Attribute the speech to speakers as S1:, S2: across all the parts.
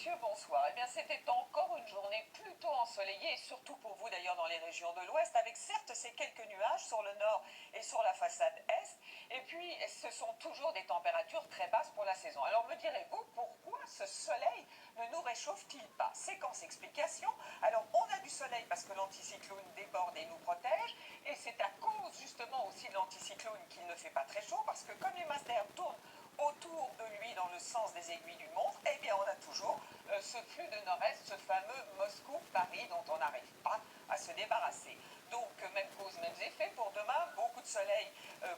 S1: messieurs, bonsoir. Eh bien, c'était encore une journée plutôt ensoleillée, et surtout pour vous d'ailleurs dans les régions de l'Ouest, avec certes ces quelques nuages sur le nord et sur la façade Est, et puis ce sont toujours des températures très basses pour la saison. Alors me direz-vous, pourquoi ce soleil ne nous réchauffe-t-il pas? Séquence explication. Alors on a du soleil parce que l'anticyclone déborde et nous protège, et c'est à cause justement aussi de l'anticyclone qu'il ne fait pas très chaud, parce que comme les masses d'air tournent autour de lui dans le sens des aiguilles d'une montre, eh bien on a toujours ce flux de nord-est, ce fameux Moscou-Paris dont on n'arrive pas à se débarrasser. Donc même cause, mêmes effets pour demain, beaucoup de soleil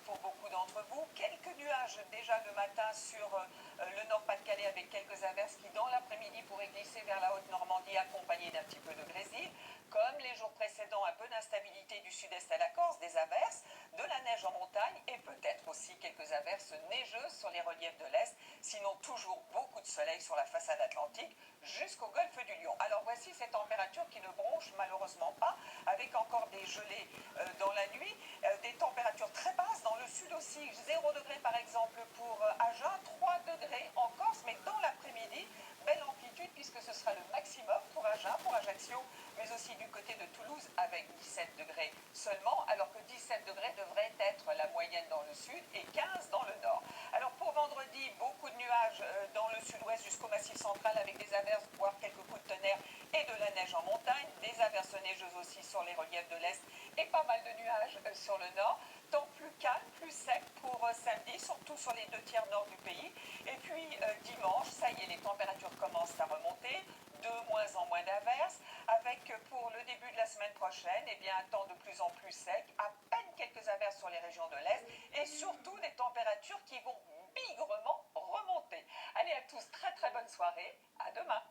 S1: pour beaucoup d'entre vous, quelques nuages déjà le matin sur le Nord-Pas-de-Calais avec quelques averses qui dans l'après-midi pourraient glisser vers la Haute-Normandie accompagnées d'un petit peu de grésil. Comme les jours précédents, un peu d'instabilité du sud-est à la Corse, des averses, de la neige en montagne et peut-être aussi quelques averses neigeuses sur les reliefs de l'Est, sinon toujours beaucoup de soleil sur la façade atlantique jusqu'au golfe du Lion. Alors voici ces températures qui ne bronchent malheureusement pas, avec encore des gelées dans la nuit, des températures très basses dans le sud aussi, 0 degré par exemple pour Agen, 3 degrés en Corse, mais dans l'après-midi, belle amplitude puisque ce sera le maximum pour Agen, pour Ajaccio, mais aussi du côté de Toulouse avec 17 degrés seulement, alors que 17 degrés devrait être la moyenne dans le sud et 15 dans le nord. Alors pour vendredi, beaucoup de nuages dans le sud-ouest jusqu'au massif central avec des averses, voire quelques coups de tonnerre et de la neige en montagne, des averses neigeuses aussi sur les reliefs de l'Est et pas mal de nuages sur le nord. Temps plus calme, plus sec pour samedi, surtout sur les 2 tiers nord du pays. Et puis dimanche, ça y est, les températures commencent à remonter, de moins en moins d'averses, avec pour le début de la semaine prochaine, eh bien, un temps de plus en plus sec, à peine quelques averses sur les régions de l'Est, et surtout des températures qui vont bigrement remonter. Allez à tous, très très bonne soirée, à demain.